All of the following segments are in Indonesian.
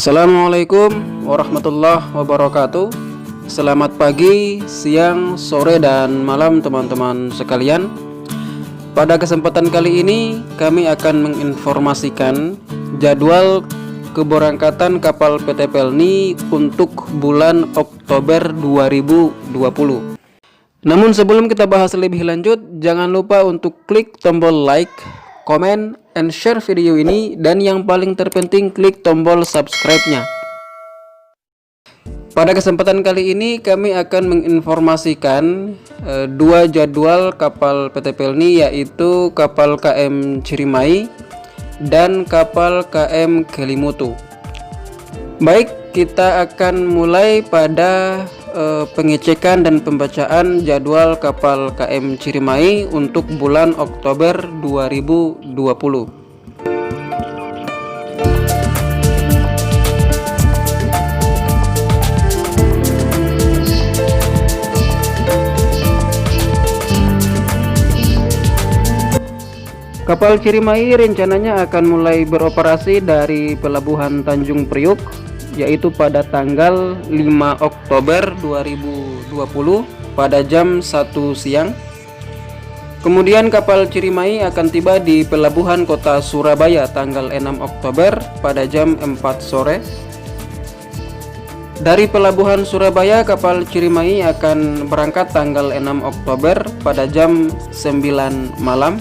Assalamualaikum warahmatullahi wabarakatuh. Selamat pagi, siang, sore, dan malam teman-teman sekalian. Pada kesempatan kali ini kami akan menginformasikan jadwal keberangkatan kapal PT Pelni untuk bulan Oktober 2020. Namun sebelum kita bahas lebih lanjut, jangan lupa untuk klik tombol like, komen, and share video ini, dan yang paling terpenting klik tombol subscribe-nya. Pada kesempatan kali ini kami akan menginformasikan dua jadwal kapal PT Pelni, yaitu kapal KM Cirimai dan kapal KM Kelimutu. Baik, kita akan mulai pada pengecekan dan pembacaan jadwal kapal KM Cirimai untuk bulan Oktober 2020. Kapal Cirimai rencananya akan mulai beroperasi dari Pelabuhan Tanjung Priuk, yaitu pada tanggal 5 Oktober 2020 pada jam 1 siang. Kemudian kapal Cirimai akan tiba di Pelabuhan Kota Surabaya tanggal 6 Oktober pada jam 4 sore. Dari Pelabuhan Surabaya, kapal Cirimai akan berangkat tanggal 6 Oktober pada jam 9 malam.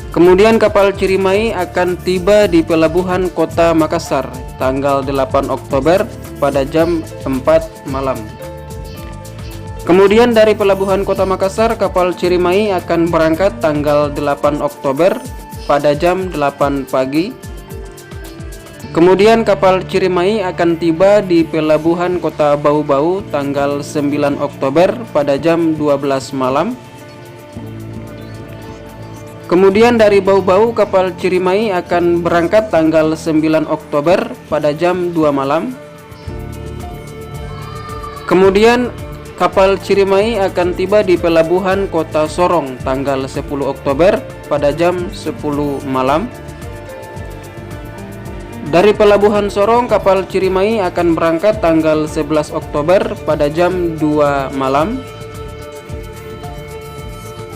Kemudian kapal Cirimai akan tiba di Pelabuhan Kota Makassar tanggal 8 Oktober pada jam 4 malam. Kemudian dari Pelabuhan Kota Makassar, kapal Cirimai akan berangkat tanggal 8 Oktober pada jam 8 pagi. Kemudian kapal Cirimai akan tiba di Pelabuhan Kota Bau-Bau tanggal 9 Oktober pada jam 12 malam. Kemudian dari Bau-Bau, kapal Cirimai akan berangkat tanggal 9 Oktober pada jam 2 malam. Kemudian kapal Cirimai akan tiba di Pelabuhan Kota Sorong tanggal 10 Oktober pada jam 10 malam. Dari Pelabuhan Sorong, kapal Cirimai akan berangkat tanggal 11 Oktober pada jam 2 malam.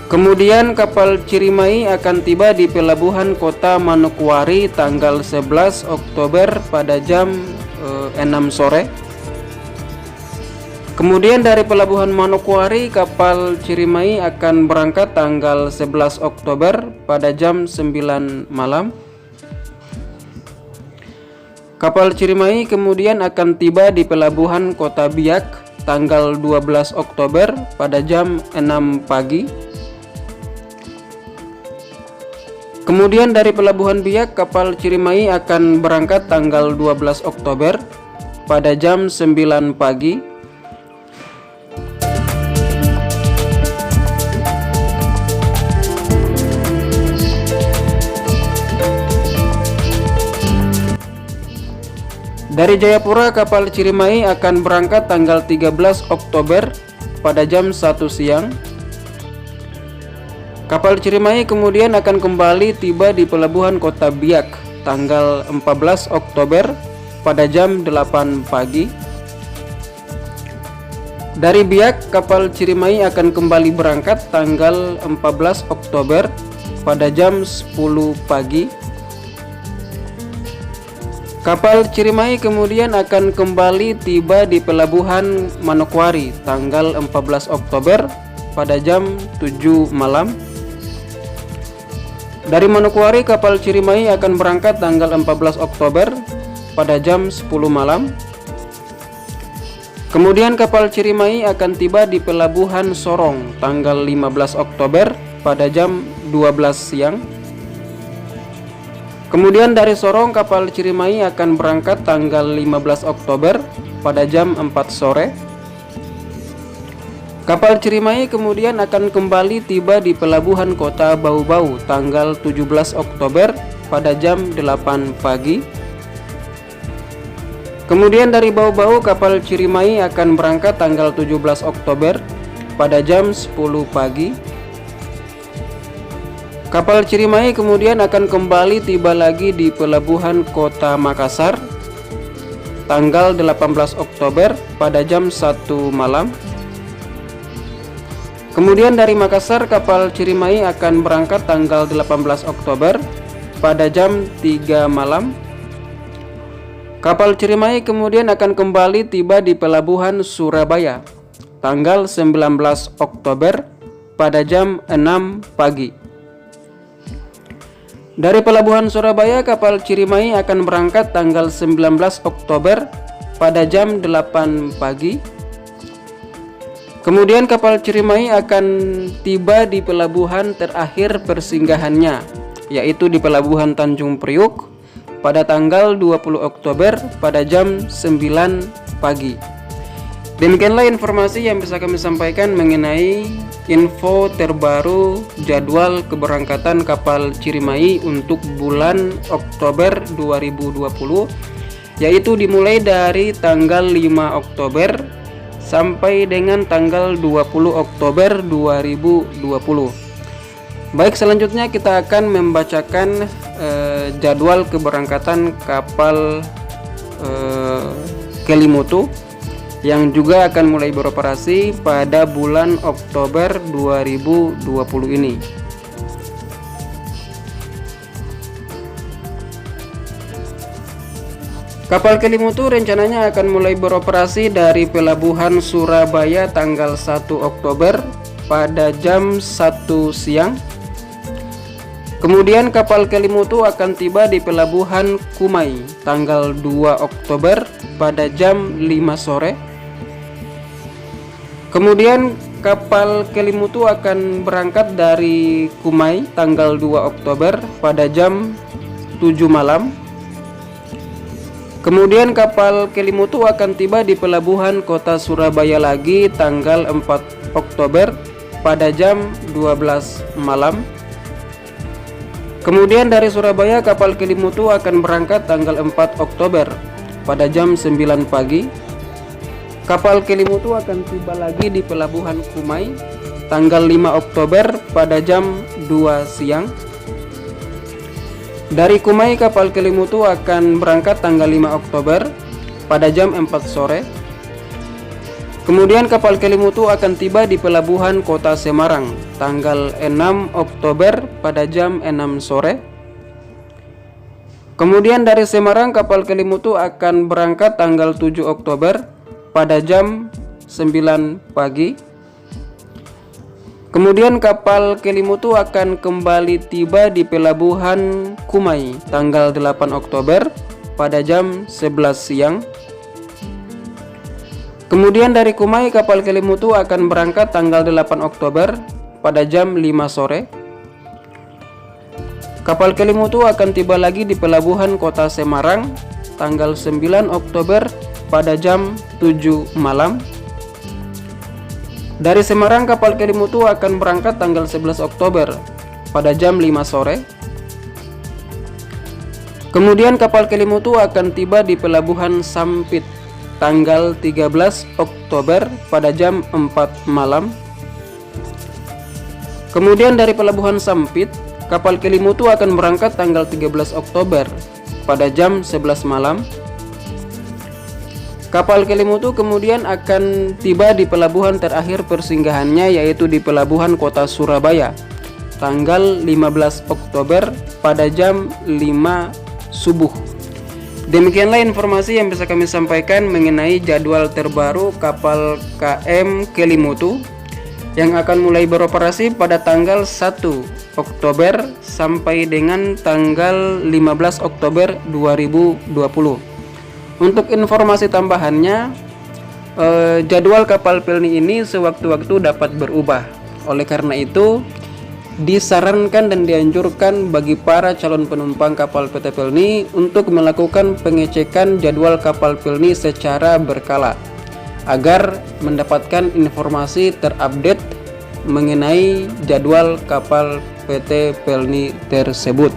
Kemudian kapal Cirimai akan tiba di Pelabuhan Kota Manokwari tanggal 11 Oktober pada jam 6 sore. Kemudian dari Pelabuhan Manokwari, kapal Cirimai akan berangkat tanggal 11 Oktober pada jam 9 malam. Kapal Cirimai kemudian akan tiba di Pelabuhan Kota Biak tanggal 12 Oktober pada jam 6 pagi. Kemudian dari Pelabuhan Biak, kapal Cirimai akan berangkat tanggal 12 Oktober pada jam 9 pagi. Dari Jayapura, kapal Cirimai akan berangkat tanggal 13 Oktober pada jam 1 siang. Kapal Cirimai kemudian akan kembali tiba di Pelabuhan Kota Biak tanggal 14 Oktober pada jam 8 pagi. Dari Biak, kapal Cirimai akan kembali berangkat tanggal 14 Oktober pada jam 10 pagi. Kapal Cirimai kemudian akan kembali tiba di Pelabuhan Manokwari tanggal 14 Oktober pada jam 7 malam. Dari Manokwari, kapal Cirimai akan berangkat tanggal 14 Oktober pada jam 10 malam. Kemudian kapal Cirimai akan tiba di Pelabuhan Sorong tanggal 15 Oktober pada jam 12 siang. Kemudian dari Sorong, kapal Cirimai akan berangkat tanggal 15 Oktober pada jam 4 sore. Kapal Cirimai kemudian akan kembali tiba di Pelabuhan Kota Bau-Bau tanggal 17 Oktober pada jam 8 pagi. Kemudian dari Bau-Bau, kapal Cirimai akan berangkat tanggal 17 Oktober pada jam 10 pagi. Kapal Cirimai kemudian akan kembali tiba lagi di Pelabuhan Kota Makassar tanggal 18 Oktober pada jam 1 malam. Kemudian dari Makassar kapal Cirimai akan berangkat tanggal 18 Oktober pada jam 3 malam. Kapal Cirimai kemudian akan kembali tiba di pelabuhan Surabaya tanggal 19 Oktober pada jam 6 pagi. Dari pelabuhan Surabaya kapal Cirimai akan berangkat tanggal 19 Oktober pada jam 8 pagi. Kemudian kapal Cirimai akan tiba di pelabuhan terakhir persinggahannya, yaitu di pelabuhan Tanjung Priuk pada tanggal 20 Oktober pada jam 9 pagi. Demikianlah informasi yang bisa kami sampaikan mengenai info terbaru jadwal keberangkatan kapal Cirimai untuk bulan Oktober 2020, yaitu dimulai dari tanggal 5 Oktober sampai dengan tanggal 20 Oktober 2020. Baik, selanjutnya kita akan membacakan jadwal keberangkatan kapal Kelimutu yang juga akan mulai beroperasi pada bulan Oktober 2020 ini. Kapal Kelimutu rencananya akan mulai beroperasi dari pelabuhan Surabaya tanggal 1 Oktober pada jam 1 siang. Kemudian kapal Kelimutu akan tiba di pelabuhan Kumai tanggal 2 Oktober pada jam 5 sore. Kemudian kapal Kelimutu akan berangkat dari Kumai tanggal 2 Oktober pada jam 7 malam. Kemudian kapal Kelimutu akan tiba di pelabuhan kota Surabaya lagi tanggal 4 Oktober pada jam 12 malam. Kemudian dari Surabaya kapal Kelimutu akan berangkat tanggal 4 Oktober pada jam 9 pagi. Kapal Kelimutu akan tiba lagi di pelabuhan Kumai tanggal 5 Oktober pada jam 2 siang. Dari Kumai kapal Kelimutu akan berangkat tanggal 5 Oktober pada jam 4 sore. Kemudian kapal Kelimutu akan tiba di pelabuhan kota Semarang tanggal 6 Oktober pada jam 6 sore. Kemudian dari Semarang kapal Kelimutu akan berangkat tanggal 7 Oktober pada jam 9 pagi. Kemudian kapal Kelimutu akan kembali tiba di pelabuhan Kumai tanggal 8 Oktober pada jam 11 siang. Kemudian dari Kumai kapal Kelimutu akan berangkat tanggal 8 Oktober pada jam 5 sore. Kapal Kelimutu akan tiba lagi di pelabuhan kota Semarang tanggal 9 Oktober pada jam 7 malam. Dari Semarang kapal Kelimutu akan berangkat tanggal 11 Oktober pada jam 5 sore. Kemudian kapal Kelimutu akan tiba di pelabuhan Sampit tanggal 13 Oktober pada jam 4 malam. Kemudian dari pelabuhan Sampit, kapal Kelimutu akan berangkat tanggal 13 Oktober pada jam 11 malam. Kapal Kelimutu kemudian akan tiba di pelabuhan terakhir persinggahannya, yaitu di pelabuhan kota Surabaya tanggal 15 Oktober pada jam 5 subuh. Demikianlah informasi yang bisa kami sampaikan mengenai jadwal terbaru kapal KM Kelimutu yang akan mulai beroperasi pada tanggal 1 Oktober sampai dengan tanggal 15 Oktober 2020. Untuk informasi tambahannya, jadwal kapal Pelni ini sewaktu-waktu dapat berubah. Oleh karena itu, disarankan dan dianjurkan bagi para calon penumpang kapal PT Pelni untuk melakukan pengecekan jadwal kapal Pelni secara berkala agar mendapatkan informasi terupdate mengenai jadwal kapal PT Pelni tersebut.